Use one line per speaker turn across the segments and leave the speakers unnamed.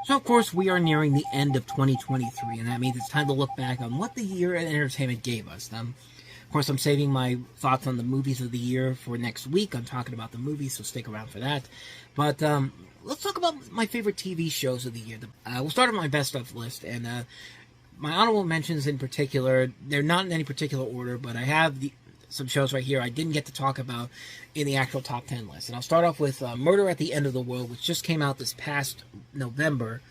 So, of course, we are nearing the end of 2023, and that means it's time to look back on what the year in entertainment gave us. Of course, I'm saving my thoughts on the movies of the year for next week. I'm talking about the movies, so stick around for that. But let's talk about my favorite TV shows of the year. We'll start with my best of list, and my honorable mentions in particular, they're not in any particular order, but I have some shows right here I didn't get to talk about in the actual top 10 list. And I'll start off with Murder at the End of the World, which just came out this past November.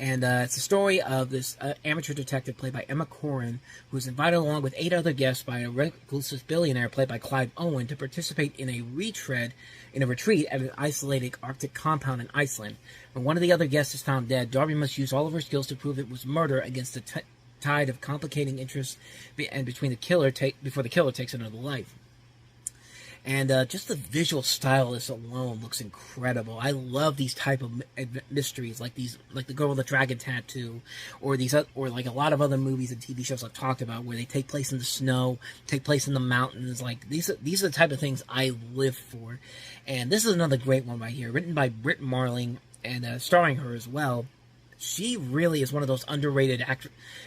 And it's the story of this amateur detective played by Emma Corrin, who's invited along with 8 other guests by a reclusive billionaire played by Clive Owen to participate in a retreat at an isolated Arctic compound in Iceland. When one of the other guests is found dead, Darby must use all of her skills to prove it was murder against the tide of complicating interests and before the killer takes another life. And just the visual style of this alone looks incredible. I love these type of mysteries, like the Girl with the Dragon Tattoo, or like a lot of other movies and TV shows I've talked about, where they take place in the snow, take place in the mountains. Like these are the type of things I live for. And this is another great one right here, written by Brit Marling and starring her as well. She really is one of those underrated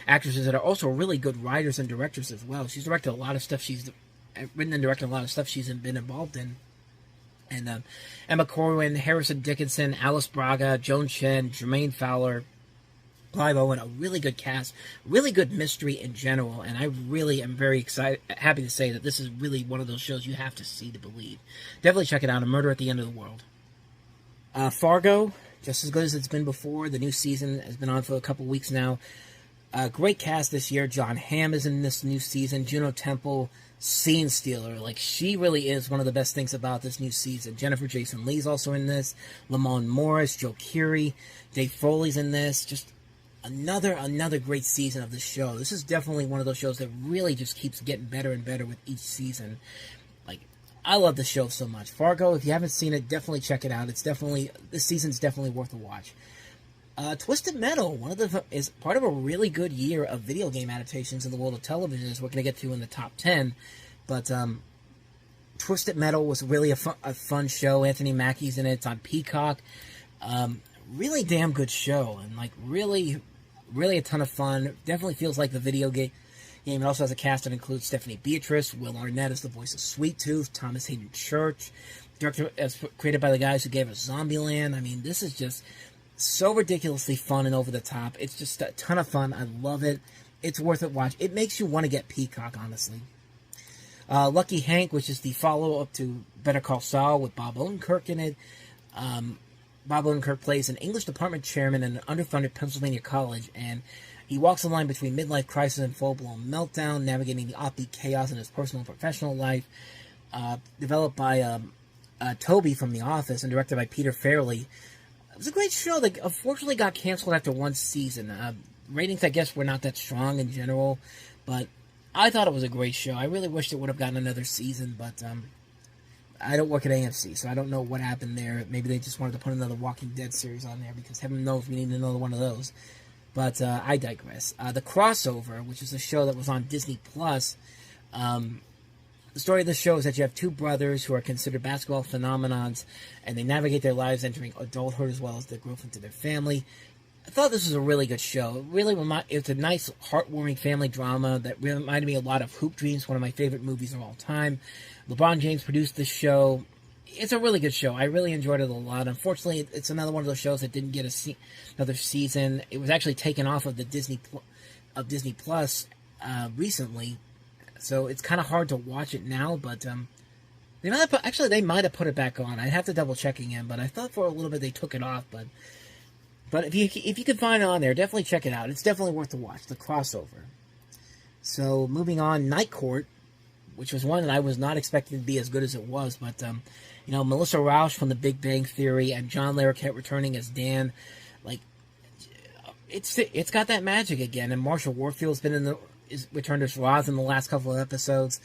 actresses that are also really good writers and directors as well. She's directed a lot of stuff. She's written and directed a lot of stuff she's been involved in. And Emma Corrin, Harrison Dickinson, Alice Braga, Joan Chen, Jermaine Fowler, Clive Owen, a really good cast, really good mystery in general, and I really am very happy to say that this is really one of those shows you have to see to believe. Definitely check it out, A Murder at the End of the World. Fargo, just as good as it's been before. The new season has been on for a couple weeks now. Great cast this year. Jon Hamm is in this new season. Juno Temple, scene stealer. Like, she really is one of the best things about this new season. Jennifer Jason Leigh's also in this. Lamont Morris, Joe Keery, Dave Foley's in this. Just another great season of this show. This is definitely one of those shows that really just keeps getting better and better with each season. Like, I love the show so much. Fargo, if you haven't seen it, definitely check it out. This season's definitely worth a watch. Twisted Metal, is part of a really good year of video game adaptations in the world of television, as we're going to get to in the top 10. But Twisted Metal was really a fun show. Anthony Mackie's in it. It's on Peacock. Really damn good show, and like really a ton of fun. Definitely feels like the video game. It also has a cast that includes Stephanie Beatrice, Will Arnett as the voice of Sweet Tooth, Thomas Hayden Church, created by the guys who gave us Zombieland. I mean, this is just so ridiculously fun and over the top. It's just a ton of fun. I love it. It's worth it watch. It makes you want to get Peacock, honestly. Lucky Hank, which is the follow-up to Better Call Saul with Bob Odenkirk in it. Bob Odenkirk plays an English department chairman in an underfunded Pennsylvania college, and he walks the line between midlife crisis and full-blown meltdown, navigating the offbeat chaos in his personal and professional life. Developed by Toby from The Office and directed by Peter Farrelly. It was a great show that unfortunately got canceled after one season. Ratings, I guess, were not that strong in general, but I thought it was a great show. I really wished it would have gotten another season, but I don't work at AMC, so I don't know what happened there. Maybe they just wanted to put another Walking Dead series on there, because heaven knows we need another one of those. But I digress. The Crossover, which is a show that was on Disney+. The story of the show is that you have 2 brothers who are considered basketball phenomenons, and they navigate their lives entering adulthood as well as their growth into their family. I thought this was a really good show. It's a nice, heartwarming family drama that reminded me a lot of Hoop Dreams, one of my favorite movies of all time. LeBron James produced this show. It's a really good show. I really enjoyed it a lot. Unfortunately, it's another one of those shows that didn't get another season. It was actually taken off of Disney Plus recently. So it's kind of hard to watch it now, but they might have put it back on. I'd have to double check again, but I thought for a little bit they took it off. But if you could find it on there, definitely check it out. It's definitely worth the watch. The Crossover. So moving on, Night Court, which was one that I was not expecting to be as good as it was, but Melissa Rauch from The Big Bang Theory and John Larroquette returning as Dan, like it's got that magic again. And Marsha Warfield's returned as Roz in the last couple of episodes.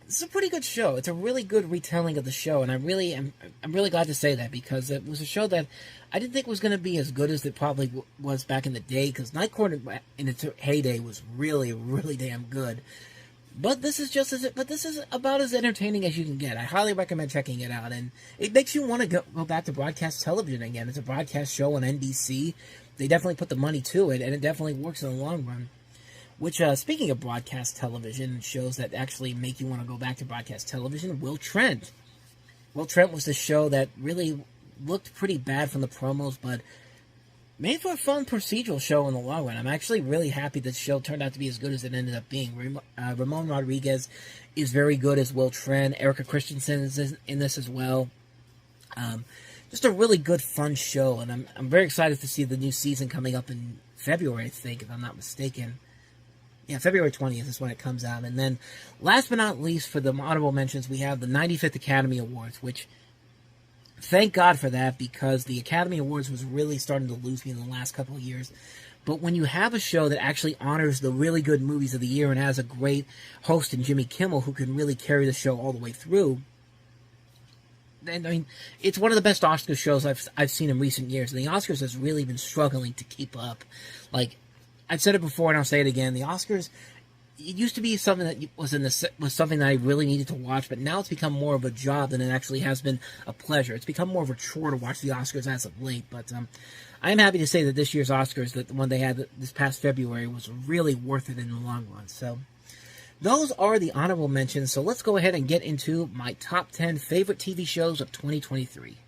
It's a pretty good show. It's a really good retelling of the show, and I'm really glad to say that, because it was a show that I didn't think was going to be as good as it probably was back in the day, because Night Court in its heyday was really, really damn good. But this is about as entertaining as you can get. I highly recommend checking it out, and it makes you want to go back to broadcast television again. It's a broadcast show on NBC. They definitely put the money to it, and it definitely works in the long run. Which, speaking of broadcast television, shows that actually make you want to go back to broadcast television, Will Trent. Will Trent was the show that really looked pretty bad from the promos, but made for a fun procedural show in the long run. I'm actually really happy the show turned out to be as good as it ended up being. Ramon Rodriguez is very good as Will Trent. Erica Christensen is in this as well. Just a really good, fun show, and I'm very excited to see the new season coming up in February, I think, if I'm not mistaken. Yeah, February 20th is when it comes out. And then, last but not least, for the honorable mentions, we have the 95th Academy Awards, which, thank God for that, because the Academy Awards was really starting to lose me in the last couple of years. But when you have a show that actually honors the really good movies of the year and has a great host in Jimmy Kimmel who can really carry the show all the way through, and I mean, it's one of the best Oscar shows I've seen in recent years. And the Oscars has really been struggling to keep up. Like, I've said it before and I'll say it again. The Oscars, it used to be something that was something that I really needed to watch, but now it's become more of a job than it actually has been a pleasure. It's become more of a chore to watch the Oscars as of late. But I am happy to say that this year's Oscars, that the one they had this past February, was really worth it in the long run. So those are the honorable mentions. So let's go ahead and get into my top 10 favorite TV shows of 2023.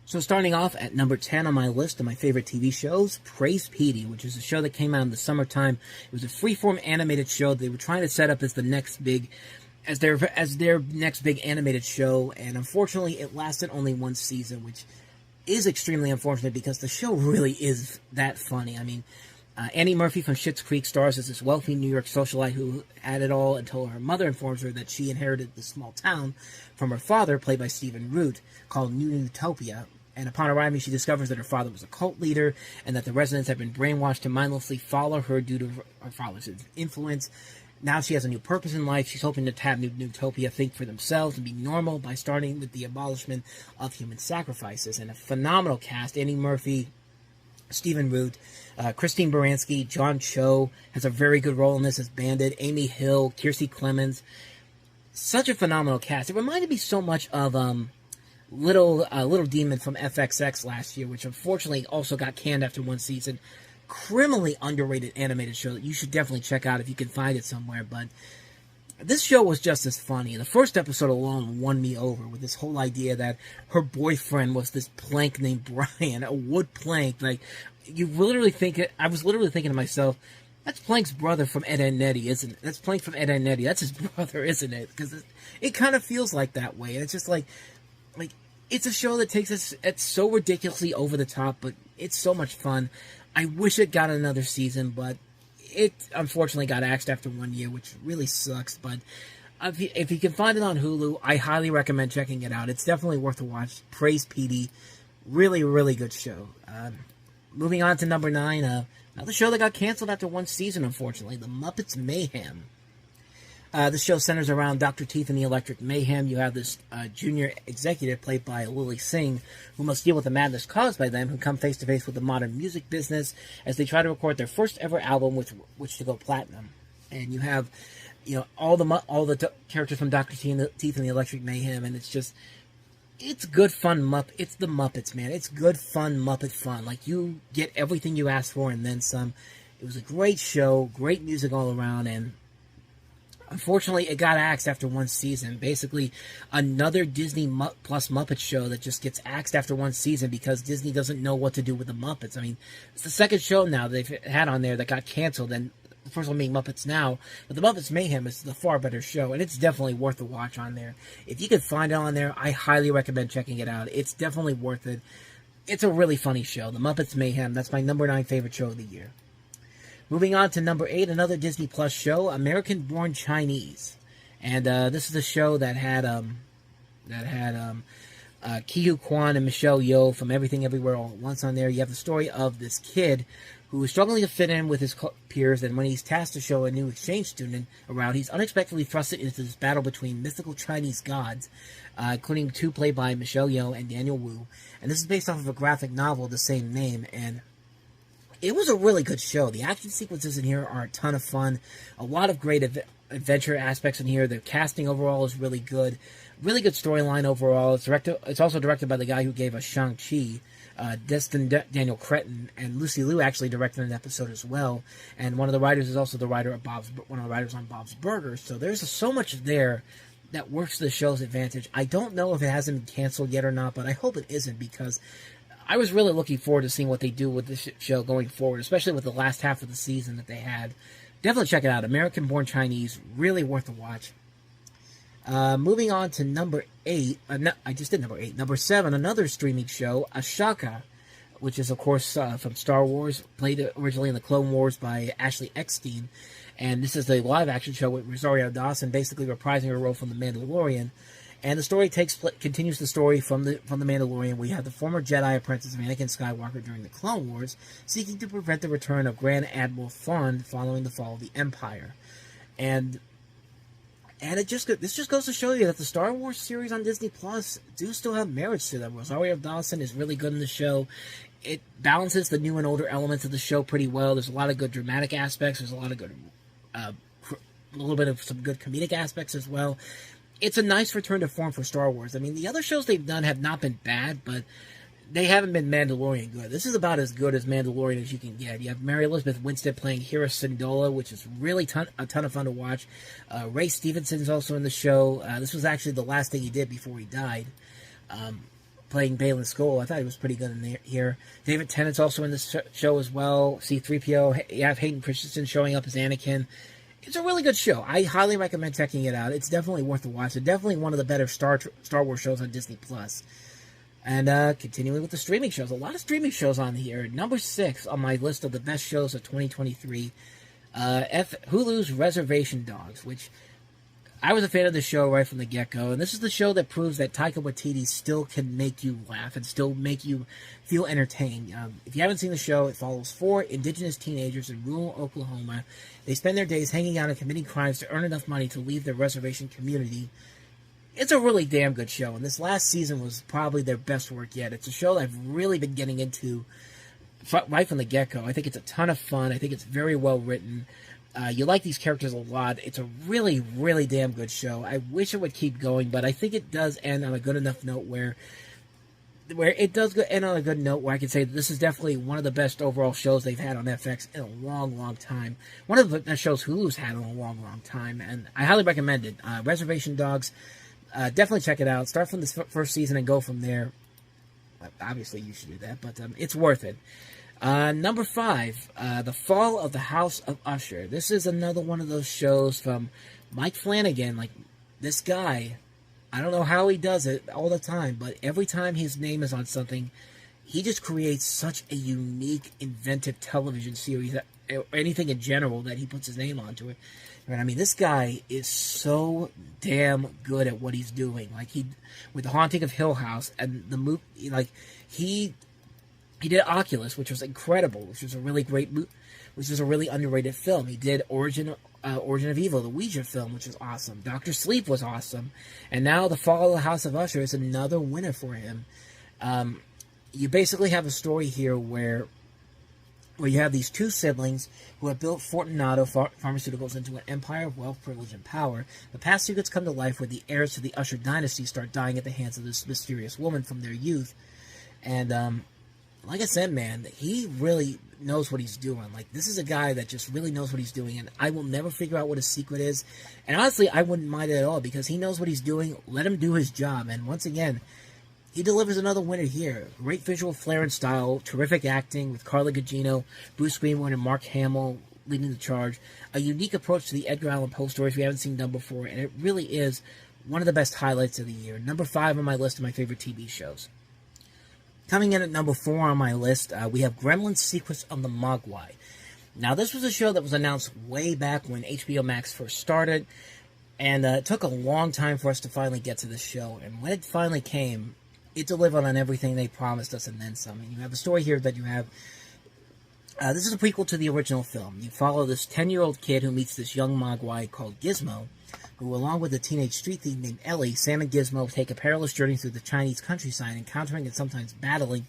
So starting off at number 10 on my list of my favorite TV shows, Praise Petey, which is a show that came out in the summertime. It was a freeform animated show they were trying to set up as the next big, as their next big animated show, and unfortunately it lasted only one season, which is extremely unfortunate because the show really is that funny. I mean, Annie Murphy from Schitt's Creek stars as this wealthy New York socialite who had it all until her mother informs her that she inherited the small town from her father, played by Stephen Root, called New Utopia. And upon arriving, she discovers that her father was a cult leader and that the residents have been brainwashed to mindlessly follow her due to her father's influence. Now she has a new purpose in life. She's hoping to have New Utopia think for themselves and be normal by starting with the abolishment of human sacrifices. And a phenomenal cast. Annie Murphy, Stephen Root, Christine Baranski, John Cho has a very good role in this as Bandit, Amy Hill, Kiersey Clemens. Such a phenomenal cast. It reminded me so much of Little Demon from FXX last year, which unfortunately also got canned after one season. Criminally underrated animated show that you should definitely check out if you can find it somewhere. But this show was just as funny. The first episode alone won me over with this whole idea that her boyfriend was this plank named Brian, a wood plank. Like, you literally think it. I was literally thinking to myself, that's Plank's brother from Ed, Edd n Eddy, isn't it? That's Plank from Ed, Edd n Eddy. That's his brother, isn't it? Because it kind of feels like that way. And it's just like, it's a show that takes us, it's so ridiculously over the top, but it's so much fun. I wish it got another season, but it unfortunately got axed after 1 year, which really sucks. But if you can find it on Hulu, I highly recommend checking it out. It's definitely worth a watch. Praise Petey. Really, really good show. Moving on to number 9, another show that got canceled after one season, unfortunately, The Muppets Mayhem. The show centers around Dr. Teeth and the Electric Mayhem. You have this junior executive played by Lily Singh, who must deal with the madness caused by them, who come face to face with the modern music business as they try to record their first ever album with which to go platinum. And you have, all the characters from Dr. Teeth and the Electric Mayhem, and it's good fun It's the Muppets, man. It's good fun Muppet fun. Like, you get everything you asked for and then some. It was a great show, great music all around, and unfortunately, it got axed after one season. Basically, another Disney Plus Muppet show that just gets axed after one season because Disney doesn't know what to do with the Muppets. I mean, it's the second show now they've had on there that got canceled, and the first one being Muppets Now. But the Muppets Mayhem is the far better show, and it's definitely worth a watch on there. If you can find it on there, I highly recommend checking it out. It's definitely worth it. It's a really funny show. The Muppets Mayhem, that's my number 9 favorite show of the year. Moving on to number 8, another Disney Plus show, American Born Chinese. And this is a show that had Ke Kwan and Michelle Yeoh from Everything Everywhere All at Once on there. You have the story of this kid who is struggling to fit in with his peers, and when he's tasked to show a new exchange student around, he's unexpectedly thrusted into this battle between mythical Chinese gods, including 2 played by Michelle Yeoh and Daniel Wu. And this is based off of a graphic novel of the same name, and it was a really good show. The action sequences in here are a ton of fun. A lot of great adventure aspects in here. The casting overall is really good. Really good storyline overall. It's also directed by the guy who gave us Shang-Chi, Destin Daniel Cretton, and Lucy Liu actually directed an episode as well. And one of the writers is also the writer of one of the writers on Bob's Burgers. So there's so much there that works to the show's advantage. I don't know if it hasn't been canceled yet or not, but I hope it isn't, because I was really looking forward to seeing what they do with this show going forward, especially with the last half of the season that they had. Definitely check it out. American Born Chinese, really worth a watch. Moving on to number 8. No, I just did number 8. Number 7, another streaming show, Ashoka, which is, of course, from Star Wars, played originally in the Clone Wars by Ashley Eckstein. And this is a live-action show with Rosario Dawson basically reprising her role from The Mandalorian. And the story continues the story from the Mandalorian. We have the former Jedi apprentice of Anakin Skywalker during the Clone Wars, seeking to prevent the return of Grand Admiral Thrawn following the fall of the Empire. And this just goes to show you that the Star Wars series on Disney Plus do still have merits to them. Rosario Dawson is really good in the show. It balances the new and older elements of the show pretty well. There's a lot of good dramatic aspects. There's a lot of good, a little bit of some good comedic aspects as well. It's a nice return to form for Star Wars. I mean, the other shows they've done have not been bad, but they haven't been Mandalorian good. This is about as good as Mandalorian as you can get. You have Mary Elizabeth Winstead playing Hera Syndulla, which is really a ton of fun to watch. Ray Stevenson's also in the show. This was actually the last thing he did before he died, playing Baylan Skoll. I thought he was pretty good in here. David Tennant's also in this show as well. C-3PO. You have Hayden Christensen showing up as Anakin. It's a really good show. I highly recommend checking it out. It's definitely worth a watch. It's definitely one of the better Star Wars shows on Disney Plus. And continuing with the streaming shows, a lot of streaming shows on here. Number 6 on my list of the best shows of 2023, Hulu's Reservation Dogs, which I was a fan of the show right from the get-go. And this is the show that proves that Taika Waititi still can make you laugh and still make you feel entertained. If you haven't seen the show, it follows 4 indigenous teenagers in rural Oklahoma. They spend their days hanging out and committing crimes to earn enough money to leave their reservation community. It's a really damn good show, and this last season was probably their best work yet. It's a show that I've really been getting into right from the get-go. I think it's a ton of fun. I think it's very well written. You like these characters a lot. It's a really, really damn good show. I wish it would keep going, but I think it does end on a good enough note where it does end on a good note where I can say that this is definitely one of the best overall shows they've had on FX in a long, long time. One of the best shows Hulu's had in a long, long time, and I highly recommend it. Reservation Dogs. Definitely check it out. Start from the first season and go from there. Obviously, you should do that, but it's worth it. Number 5, The Fall of the House of Usher. This is another one of those shows from Mike Flanagan. Like, this guy, I don't know how he does it all the time, but every time his name is on something, he just creates such a unique, inventive television series, or anything in general, that he puts his name onto it. I mean, this guy is so damn good at what he's doing. Like, with The Haunting of Hill House and the movie, like, he did Oculus, which was incredible, which was a really great which was a really underrated film. He did Origin of Evil, the Ouija film, which was awesome. Dr. Sleep was awesome. And now The Fall of the House of Usher is another winner for him. You basically have a story here where you have these 2 siblings who have built Fortunato Pharmaceuticals into an empire of wealth, privilege, and power. The past secrets come to life where the heirs to the Usher dynasty start dying at the hands of this mysterious woman from their youth. And, like I said, man, he really knows what he's doing. Like, this is a guy that just really knows what he's doing, and I will never figure out what his secret is. And honestly, I wouldn't mind it at all, because he knows what he's doing. Let him do his job. And once again, he delivers another winner here. Great visual flair and style, terrific acting with Carla Gugino, Bruce Greenwood, and Mark Hamill leading the charge. A unique approach to the Edgar Allan Poe stories we haven't seen done before, and it really is one of the best highlights of the year. Number 5 on my list of my favorite TV shows. Coming in at number 4 on my list, we have Gremlins Secrets of the Mogwai. Now, this was a show that was announced way back when HBO Max first started, and it took a long time for us to finally get to this show. And when it finally came, it delivered on everything they promised us and then some. And you have a story here that you have... this is a prequel to the original film. You follow this 10-year-old kid who meets this young Mogwai called Gizmo, who, along with a teenage street thief named Ellie, Sam and Gizmo take a perilous journey through the Chinese countryside, encountering and sometimes battling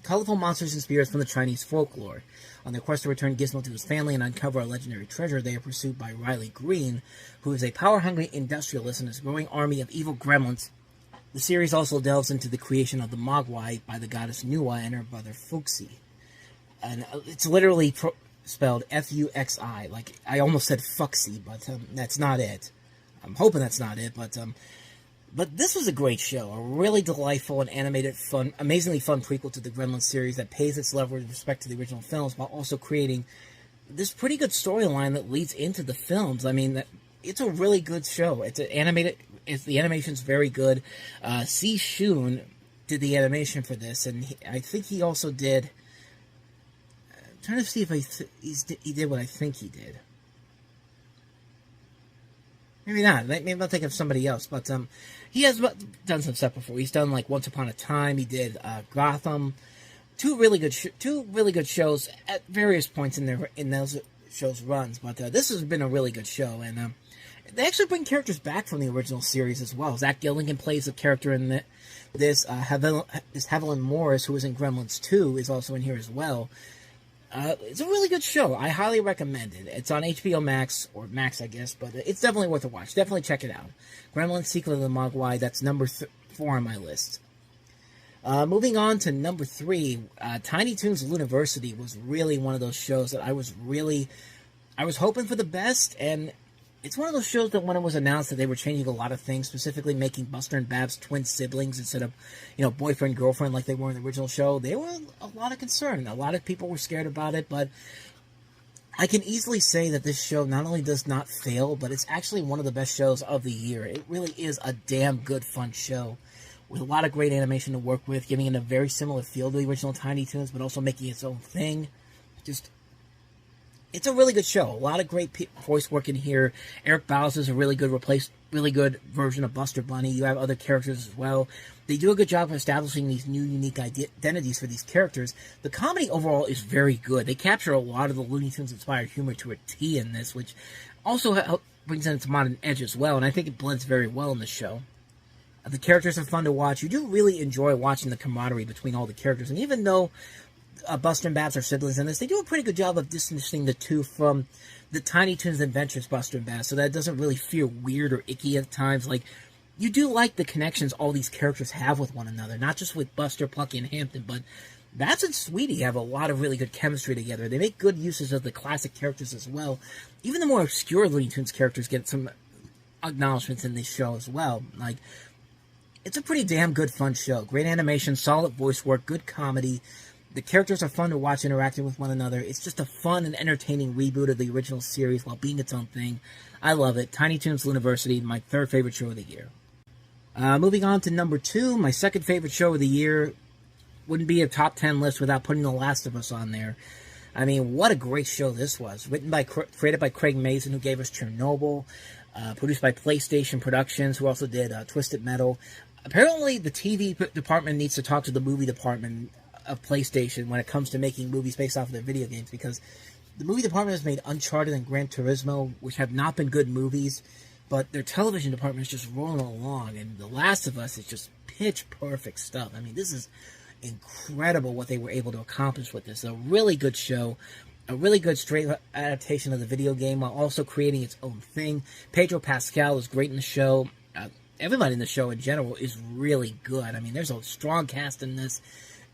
colorful monsters and spirits from the Chinese folklore. On their quest to return Gizmo to his family and uncover a legendary treasure, they are pursued by Riley Green, who is a power-hungry industrialist and his growing army of evil gremlins. The series also delves into the creation of the Mogwai by the goddess Nuwa and her brother Fuxi. And it's literally spelled F-U-X-I. Like, I almost said Fuxi, but that's not it. I'm hoping that's not it, but this was a great show. A really delightful and animated, fun, amazingly fun prequel to the Gremlins series that pays its level with respect to the original films, while also creating this pretty good storyline that leads into the films. I mean, it's a really good show. It's animated. The animation's very good. C. Shun did the animation for this, and I think he also did. I'm trying to see if he did what I think he did. Maybe not. Maybe I'll think of somebody else. But he has done some stuff before. He's done like Once Upon a Time. He did Gotham. Two really good shows at various points in those shows' runs. But this has been a really good show, and they actually bring characters back from the original series as well. Zach Gilligan plays a character in this. Haviland Morris, who was in Gremlins 2, is also in here as well. It's a really good show. I highly recommend it. It's on HBO Max, or Max, I guess, but it's definitely worth a watch. Definitely check it out. Gremlins Sequel to the Mogwai, that's number 4 on my list. Moving on to number 3, Tiny Toons Looniversity was really one of those shows that I was hoping for the best, and it's one of those shows that when it was announced that they were changing a lot of things, specifically making Buster and Babs twin siblings instead of, boyfriend, girlfriend like they were in the original show, there were a lot of concern. A lot of people were scared about it, but I can easily say that this show not only does not fail, but it's actually one of the best shows of the year. It really is a damn good, fun show with a lot of great animation to work with, giving it a very similar feel to the original Tiny Toons, but also making its own thing. It's a really good show. A lot of great voice work in here. Eric Bowles is a really good version of Buster Bunny. You have other characters as well. They do a good job of establishing these new, unique identities for these characters. The comedy overall is very good. They capture a lot of the Looney Tunes-inspired humor to a T in this, which also brings in its modern edge as well, and I think it blends very well in the show. The characters are fun to watch. You do really enjoy watching the camaraderie between all the characters, and even though Buster and Babs are siblings in this, they do a pretty good job of distancing the two from the Tiny Toons Adventures Buster and Babs, so that it doesn't really feel weird or icky at times. Like, you do like the connections all these characters have with one another, not just with Buster, Plucky, and Hampton, but Babs and Sweetie have a lot of really good chemistry together. They make good uses of the classic characters as well. Even the more obscure Looney Tunes characters get some acknowledgments in this show as well. Like, it's a pretty damn good, fun show. Great animation, solid voice work, good comedy. The characters are fun to watch interacting with one another. It's just a fun and entertaining reboot of the original series while being its own thing. I love it. Tiny Toons Looniversity, my 3rd favorite show of the year. Moving on to number 2, my 2nd favorite show of the year. Wouldn't be a top 10 list without putting The Last of Us on there. I mean, what a great show this was. Created by Craig Mazin, who gave us Chernobyl. Produced by PlayStation Productions, who also did Twisted Metal. Apparently, the TV department needs to talk to the movie department of PlayStation when it comes to making movies based off of their video games, because the movie department has made Uncharted and Gran Turismo, which have not been good movies, but their television department is just rolling along, and The Last of Us is just pitch perfect stuff. I mean, this is incredible what they were able to accomplish with this. A really good show, a really good straight adaptation of the video game while also creating its own thing. Pedro Pascal is great in the show. Everybody in the show in general is really good. I mean, there's a strong cast in this,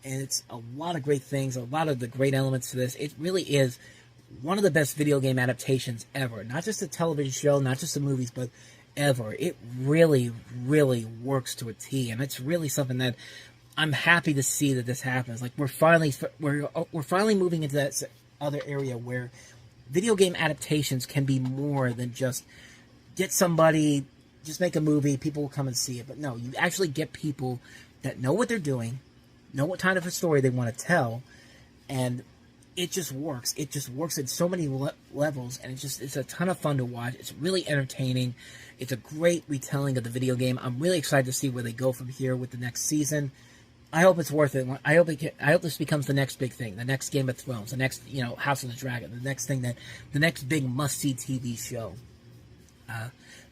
and it's a lot of great things, a lot of the great elements to this. It really is one of the best video game adaptations ever. Not just a television show, not just the movies, but ever. It really, really works to a T, and it's really something that I'm happy to see that this happens. Like, we're finally moving into that other area where video game adaptations can be more than just get somebody, just make a movie, people will come and see it. But no, you actually get people that know what they're doing, know what kind of a story they want to tell, and it just works. It just works at so many levels, and it's a ton of fun to watch. It's really entertaining. It's a great retelling of the video game. I'm really excited to see where they go from here with the next season. I hope it's worth it. I hope this becomes the next big thing, the next Game of Thrones, the next House of the Dragon, the next big must-see TV show.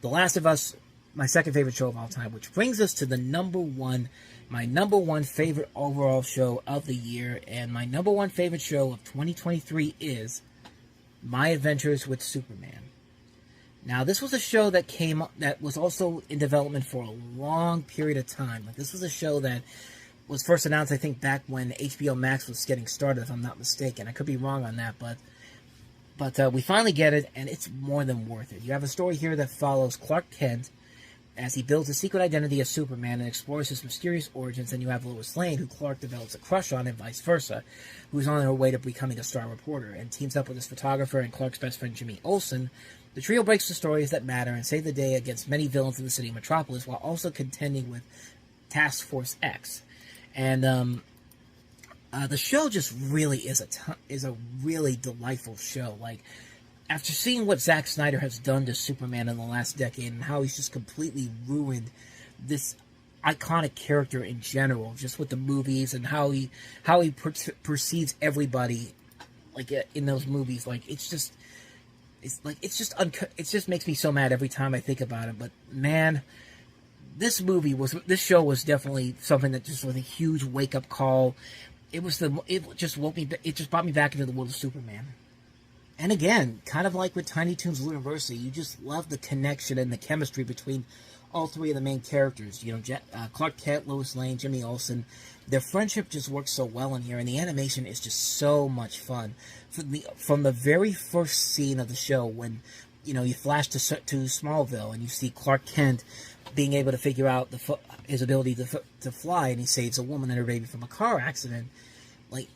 The Last of Us my second favorite show of all time, which brings us to my number one favorite overall show of the year, and my number one favorite show of 2023 is My Adventures with Superman. Now, this was a show that was also in development for a long period of time. Like, this was a show that was first announced, I think, back when HBO Max was getting started, if I'm not mistaken. I could be wrong on that, but we finally get it, and it's more than worth it. You have a story here that follows Clark Kent as he builds the secret identity of Superman and explores his mysterious origins, and you have Lois Lane, who Clark develops a crush on, and vice versa, who's on her way to becoming a star reporter, and teams up with his photographer and Clark's best friend Jimmy Olsen. The trio breaks the stories that matter and save the day against many villains in the city of Metropolis, while also contending with Task Force X. And the show just really is a really delightful show. Like, after seeing what Zack Snyder has done to Superman in the last decade and how he's just completely ruined this iconic character in general, just with the movies and how he perceives everybody, like, in those movies, like, it just makes me so mad every time I think about it. But man, this show was definitely something that just was a huge wake up call. It just brought me back into the world of Superman. And again, kind of like with Tiny Toons University, you just love the connection and the chemistry between all three of the main characters. You know, Clark Kent, Lois Lane, Jimmy Olsen. Their friendship just works so well in here, and the animation is just so much fun. From the very first scene of the show, when you flash to Smallville and you see Clark Kent being able to figure out his ability to fly, and he saves a woman and her baby from a car accident. Like,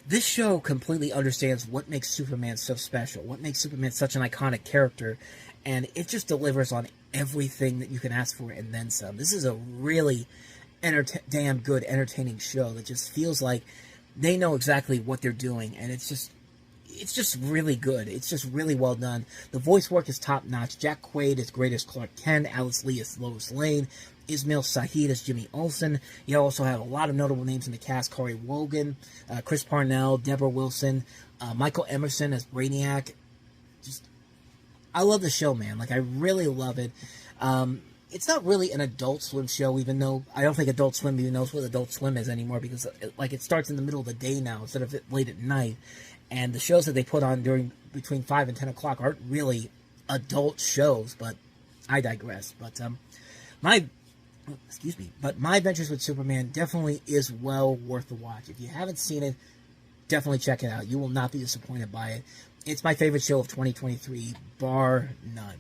this show completely understands what makes Superman so special, what makes Superman such an iconic character, and it just delivers on everything that you can ask for and then some. This is a really damn good, entertaining show that just feels like they know exactly what they're doing, and it's just really good. It's just really well done. The voice work is top-notch. Jack Quaid is great as Clark Kent. Alice Lee is Lois Lane. Ismail Saheed as Jimmy Olsen. You also have a lot of notable names in the cast. Corey Wogan, Chris Parnell, Deborah Wilson, Michael Emerson as Brainiac. I love the show, man. Like, I really love it. It's not really an Adult Swim show, even though I don't think Adult Swim even knows what Adult Swim is anymore, because it starts in the middle of the day now instead of late at night. And the shows that they put on between 5 and 10 o'clock aren't really adult shows, but I digress. But My Adventures with Superman definitely is well worth the watch. If you haven't seen it, definitely check it out. You will not be disappointed by it. It's my favorite show of 2023, bar none.